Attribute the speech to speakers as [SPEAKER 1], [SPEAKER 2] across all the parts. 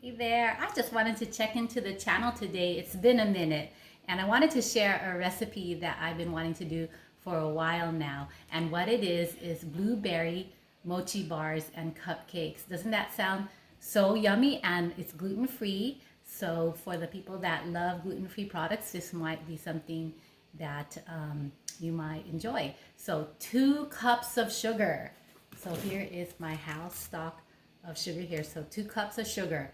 [SPEAKER 1] Hey there, I just wanted to check into the channel today. It's been a minute and I wanted to share a recipe that I've been wanting to do for a while now. And what it is blueberry mochi bars and cupcakes. Doesn't that sound so yummy? And it's gluten-free. So for the people that love gluten-free products, this might be something that you might enjoy. So 2 cups of sugar. So here is my house stock of sugar here. So 2 cups of sugar.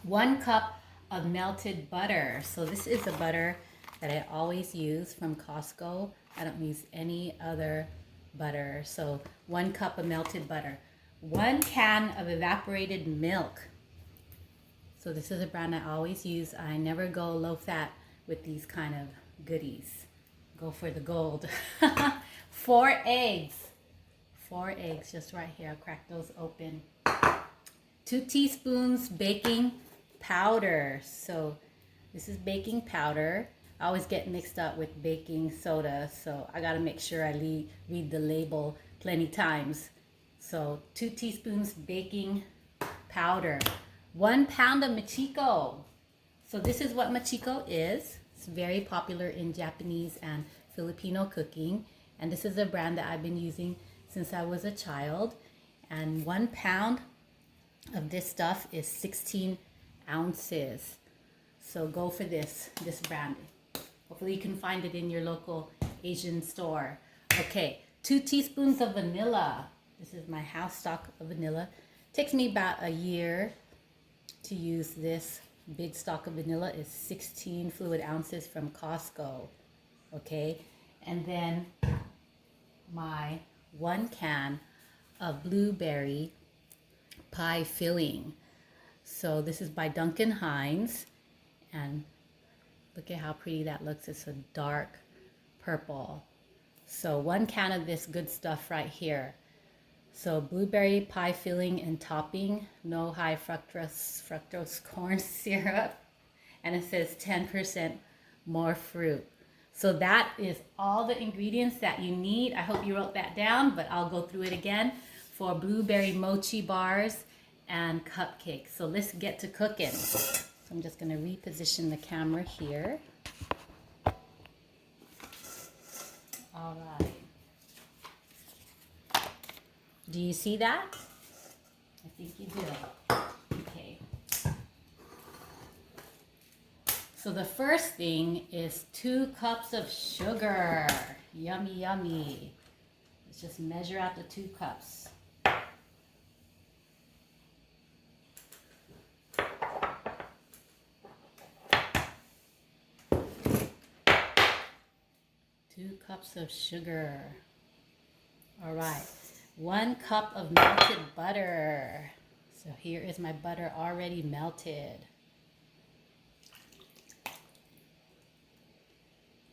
[SPEAKER 1] 1 cup of melted butter. So this is the butter that I always use from Costco. I don't use any other butter. So 1 cup of melted butter. 1 can of evaporated milk. So this is a brand I always use. I never go low fat with these kind of goodies. Go for the gold. 4 eggs. 4 eggs just right here. I'll crack those open. 2 teaspoons baking powder. So this is baking powder. I always get mixed up with baking soda, so I gotta make sure I read the label plenty times. So 2 teaspoons baking powder. 1 pound of mochiko. So this is what mochiko is. It's very popular in Japanese and Filipino cooking, and this is a brand that I've been using since I was a child. And 1 pound of this stuff is 16 ounces. So go for this brand. Hopefully you can find it in your local Asian store. Okay, 2 teaspoons of vanilla. This is my house stock of vanilla. Takes me about a year to use this big stock of vanilla. Is 16 fluid ounces from Costco. Okay, and then my 1 can of blueberry pie filling. So this is by Duncan Hines, and look at how pretty that looks. It's a dark purple. So 1 can of this good stuff right here. So blueberry pie filling and topping, no high fructose corn syrup, and it says 10% more fruit. So that is all the ingredients that you need. I hope you wrote that down, but I'll go through it again for blueberry mochi bars and cupcakes. So let's get to cooking. So I'm just going to reposition the camera here. All right. Do you see that? I think you do. Okay. So the first thing is 2 cups of sugar. Yummy, yummy. Let's just measure out the 2 cups. Two cups of sugar. All right. 1 cup of melted butter. So here is my butter already melted.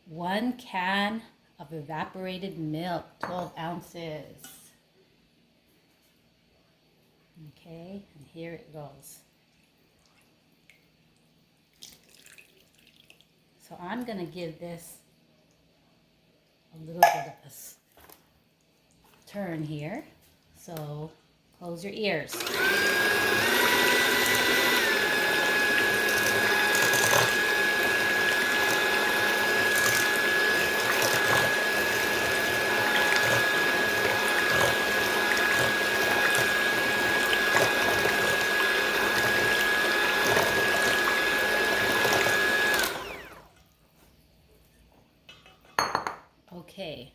[SPEAKER 1] 1 can of evaporated milk, 12 ounces. Okay, and here it goes. So I'm going to give this a little bit of a turn here. So close your ears. Okay,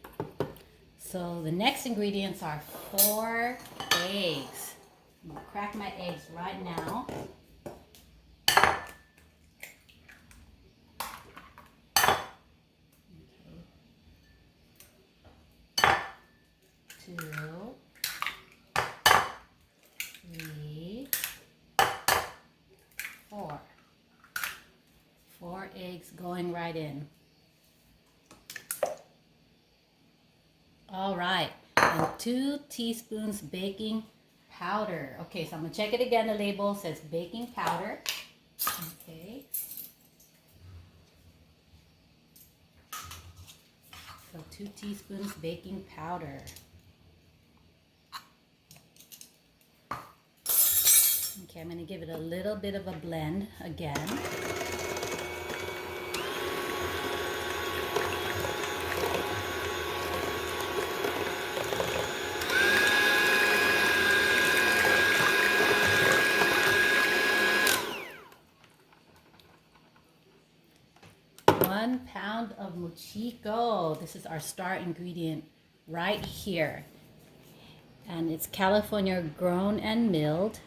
[SPEAKER 1] so the next ingredients are 4 eggs. I'm gonna crack my eggs right now. Okay. 2, 3, 4. 4 eggs going right in. All right, and 2 teaspoons baking powder. Okay, so I'm gonna check it again. The label says baking powder. Okay. So 2 teaspoons baking powder. Okay, I'm going to give it a little bit of a blend again. One pound of mochiko. This is our star ingredient right here. And it's California grown and milled,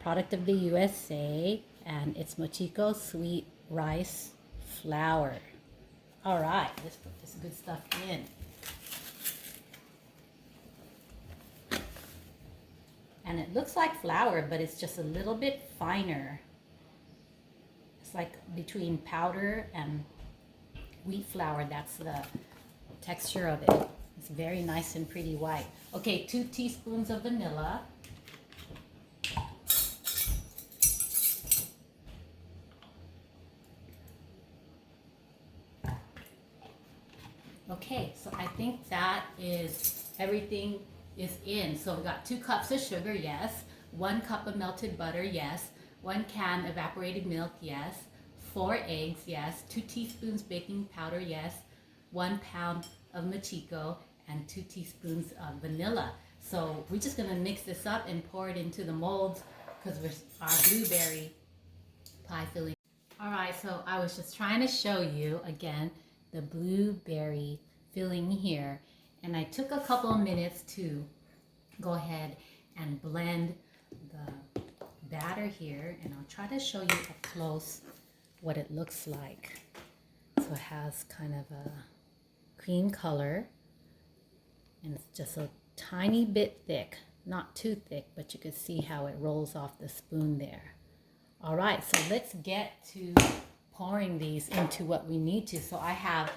[SPEAKER 1] product of the USA, and it's mochiko sweet rice flour. All right, let's put this good stuff in. And it looks like flour, but it's just a little bit finer. It's like between powder and wheat flour. That's the texture of it. It's very nice and pretty white. Okay, 2 teaspoons of vanilla. Okay, so I think that is everything is in. So we got 2 cups of sugar, yes. 1 cup of melted butter, yes. 1 can evaporated milk, yes. 4 eggs, yes. 2 teaspoons baking powder, yes. 1 pound of mochiko, and 2 teaspoons of vanilla. So we're just gonna mix this up and pour it into the molds because we're our blueberry pie filling. All right, so I was just trying to show you again the blueberry filling here, and I took a couple of minutes to go ahead and blend the batter here, and I'll try to show you up close what it looks like. So it has kind of a cream color, and it's just a tiny bit thick, not too thick, but you can see how it rolls off the spoon there. All right, so let's get to pouring these into what we need to. So I have,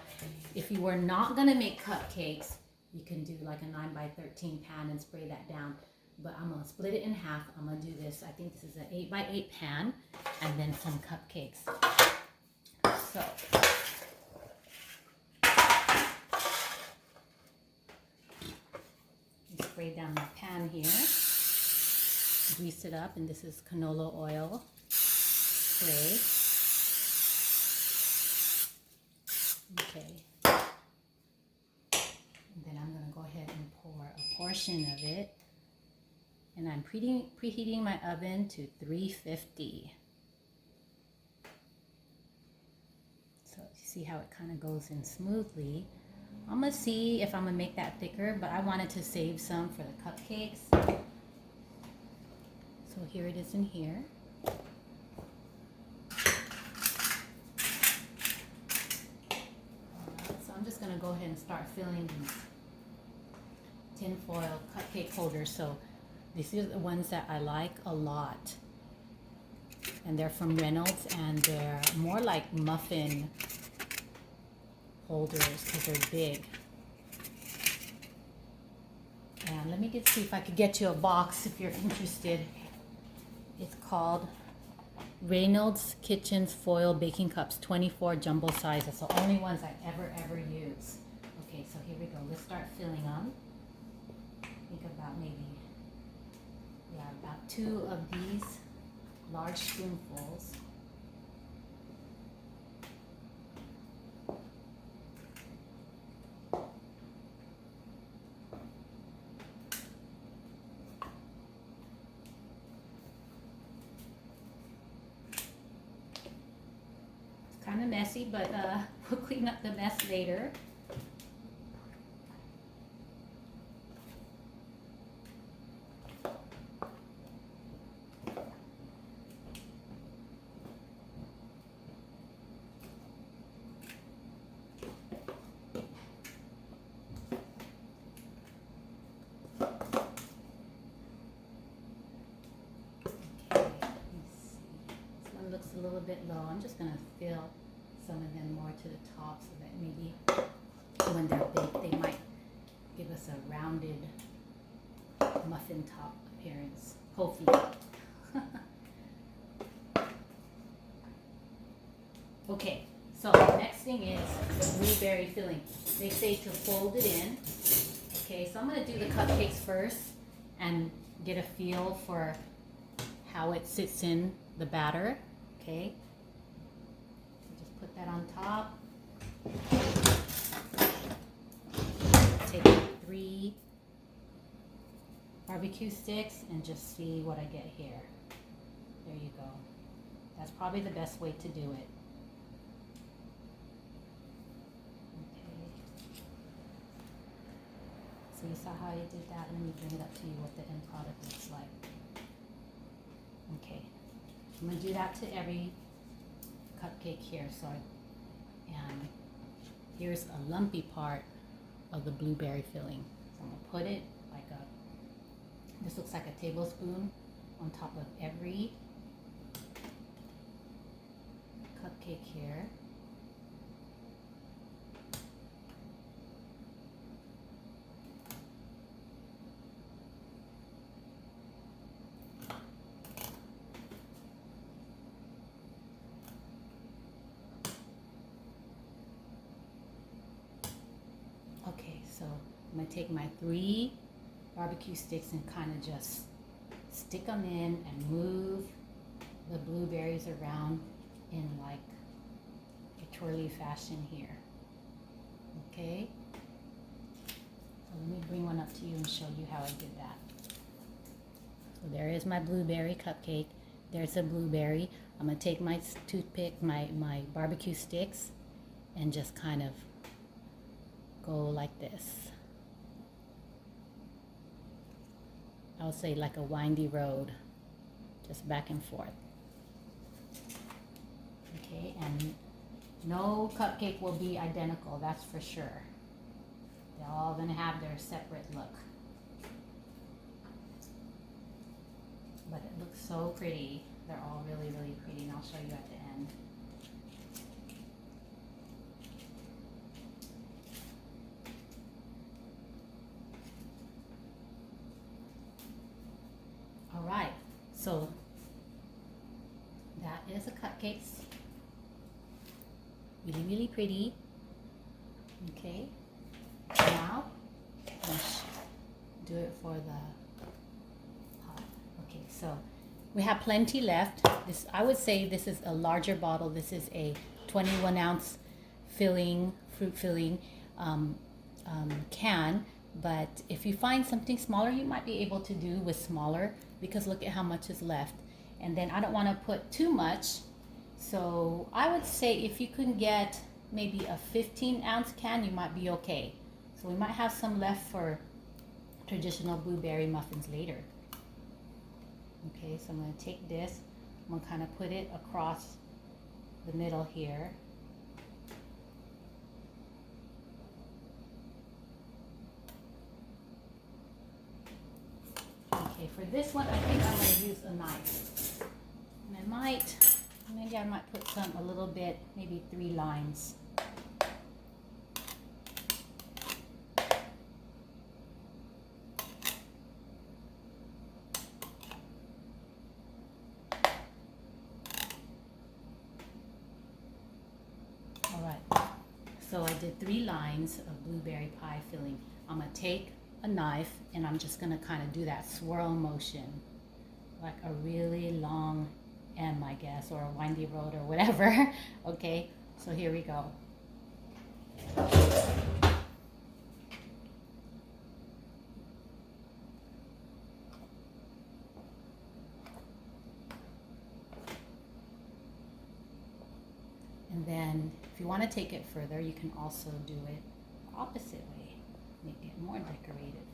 [SPEAKER 1] if you were not gonna make cupcakes, you can do like a 9x13 pan and spray that down. But I'm gonna split it in half. I'm gonna do this, I think this is an 8x8 pan, and then some cupcakes. So, spray down my pan here, grease it up, and this is canola oil spray. Okay, and then I'm going to go ahead and pour a portion of it, and I'm preheating my oven to 350. So you see how it kind of goes in smoothly. I'm going to see if I'm going to make that thicker, but I wanted to save some for the cupcakes. So here it is in here. So I'm just going to go ahead and start filling these tinfoil cupcake holders. So these are the ones that I like a lot. And they're from Reynolds, and they're more like muffin holders because they're big. And let me see if I could get you a box if you're interested. It's called Reynolds Kitchens Foil Baking Cups, 24 jumbo size. That's the only ones I ever use. Okay, so here we go. Let's start filling them. Think about maybe, about 2 of these large spoonfuls. Kind of messy, but we'll clean up the mess later. Looks a little bit low. I'm just going to fill some of them more to the top so that maybe when they're big they might give us a rounded muffin top appearance. Hopefully. Okay, so the next thing is the blueberry filling. They say to fold it in. Okay, so I'm going to do the cupcakes first and get a feel for how it sits in the batter. Okay, so just put that on top. Take 3 barbecue sticks and just see what I get here. There you go. That's probably the best way to do it. Okay. So you saw how I did that? Let me bring it up to you what the end product looks like. Okay. I'm going to do that to every cupcake here. And here's a lumpy part of the blueberry filling. So I'm going to put it like this looks like a tablespoon on top of every cupcake here. Okay, so I'm going to take my 3 barbecue sticks and kind of just stick them in and move the blueberries around in like a twirly fashion here. Okay, so let me bring one up to you and show you how I did that. So there is my blueberry cupcake. There's a blueberry. I'm going to take my toothpick, my barbecue sticks, and just kind of go like this. I'll say like a windy road, just back and forth. Okay, and no cupcake will be identical, that's for sure. They're all going to have their separate look. But it looks so pretty. They're all really, really pretty, and I'll show you at the end. All right, so that is the cupcakes. Really, really pretty. Okay, now let's do it for the pot. Okay, so we have plenty left. This, I would say this is a larger bottle. This is a 21-ounce filling, fruit filling can. But if you find something smaller, you might be able to do with smaller, because look at how much is left. And then I don't want to put too much. So I would say if you can get maybe a 15-ounce can, you might be okay. So we might have some left for traditional blueberry muffins later. Okay, so I'm going to take this, I'm going to kind of put it across the middle here. Okay, for this one, I think I'm going to use a knife. And maybe I might put a little bit, maybe 3 lines. All right, so I did 3 lines of blueberry pie filling. I'm going to take a knife and I'm just going to kind of do that swirl motion, like a really long M, I guess, or a windy road or whatever. Okay, so here we go. And then if you want to take it further, you can also do it the opposite way, make it more decorated.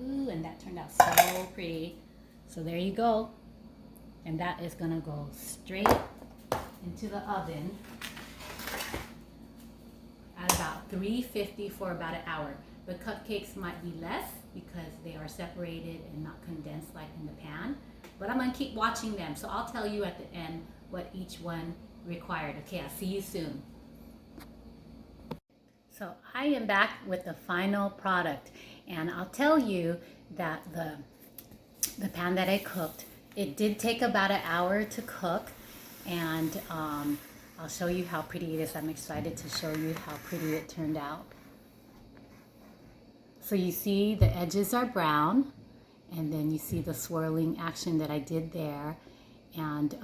[SPEAKER 1] Ooh, and that turned out so pretty. So there you go. And that is going to go straight into the oven at about 350 for about an hour. The cupcakes might be less because they are separated and not condensed like in the pan. But I'm going to keep watching them. So I'll tell you at the end what each one required. Okay, I'll see you soon. So I am back with the final product. And I'll tell you that the pan that I cooked, it did take about an hour to cook. And I'll show you how pretty it is. I'm excited to show you how pretty it turned out. So you see the edges are brown. and then you see the swirling action that I did there. And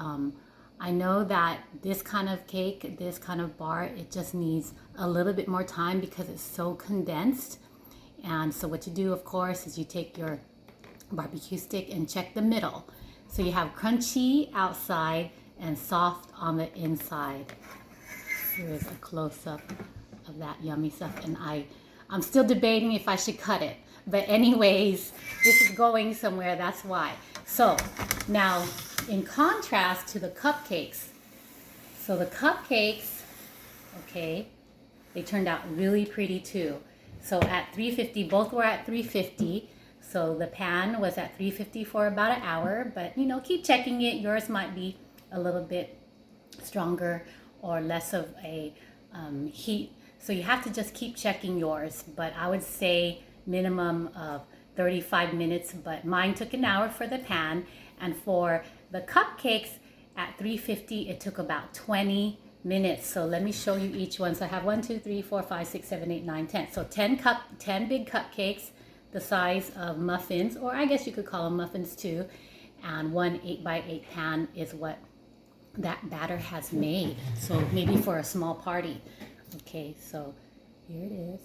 [SPEAKER 1] I know that this kind of cake, this kind of bar, it just needs a little bit more time because it's so condensed. And so what you do, of course, is you take your barbecue stick and check the middle. So you have crunchy outside and soft on the inside. Here is a close-up of that yummy stuff. And I'm still debating if I should cut it. But anyways, this is going somewhere, that's why. So now, in contrast to the cupcakes, so the cupcakes, okay, they turned out really pretty too. So at 350, both were at 350. So the pan was at 350 for about an hour, but you know, keep checking it. Yours might be a little bit stronger or less of a heat. So you have to just keep checking yours, but I would say minimum of 35 minutes, but mine took an hour for the pan. And for the cupcakes at 350, it took about 20 minutes. So let me show you each one. So I have 1, 2, 3, 4, 5, 6, 7, 8, 9, 10. So 10 big cupcakes, the size of muffins, or I guess you could call them muffins too. And one 8x8 pan is what that batter has made. So maybe for a small party. Okay, so here it is.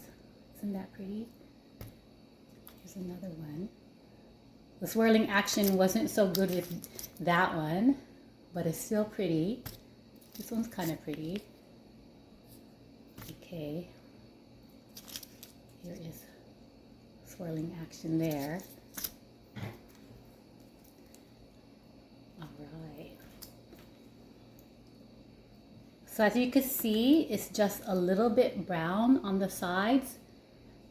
[SPEAKER 1] Isn't that pretty? Here's another one. The swirling action wasn't so good with that one, but it's still pretty. This one's kind of pretty. Okay. Here is swirling action there. All right. So as you can see, it's just a little bit brown on the sides.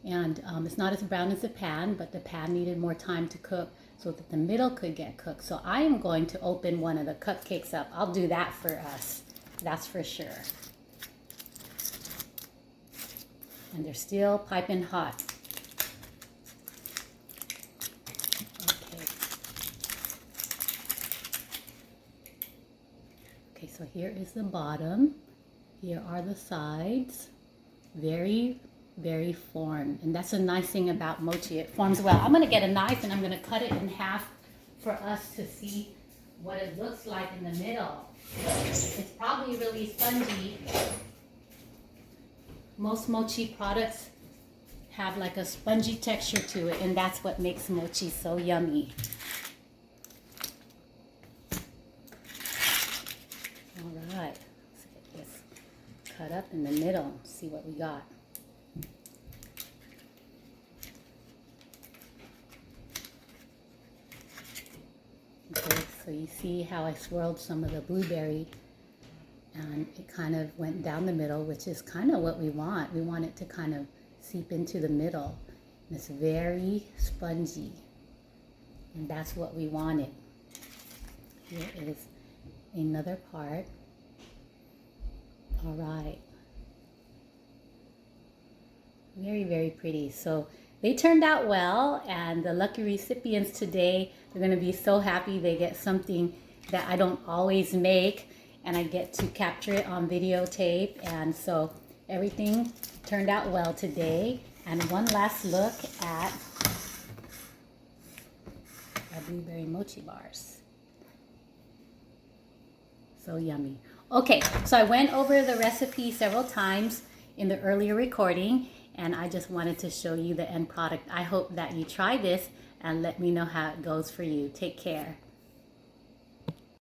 [SPEAKER 1] And it's not as brown as the pan, but the pan needed more time to cook so that the middle could get cooked. So I am going to open one of the cupcakes up. I'll do that for us, that's for sure. And they're still piping hot. Okay. Okay, so here is the bottom. Here are the sides. Very formed, and that's a nice thing about mochi. It forms well. I'm going to get a knife and I'm going to cut it in half for us to see what it looks like in the middle. It's probably really spongy. Most mochi products have like a spongy texture to it, and that's what makes mochi so yummy. All right, let's get this cut up in the middle, see what we got. Okay, so you see how I swirled some of the blueberry and it kind of went down the middle, which is kind of what we want. We want it to kind of seep into the middle. And it's very spongy, and that's what we wanted. Here is another part. All right. Very pretty. So they turned out well, and the lucky recipients today, they're going to be so happy they get something that I don't always make, and I get to capture it on videotape. And so everything turned out well today. And one last look at our blueberry mochi bars. So yummy. Okay, so I went over the recipe several times in the earlier recording, and I just wanted to show you the end product. I hope that you try this and let me know how it goes for you. Take care.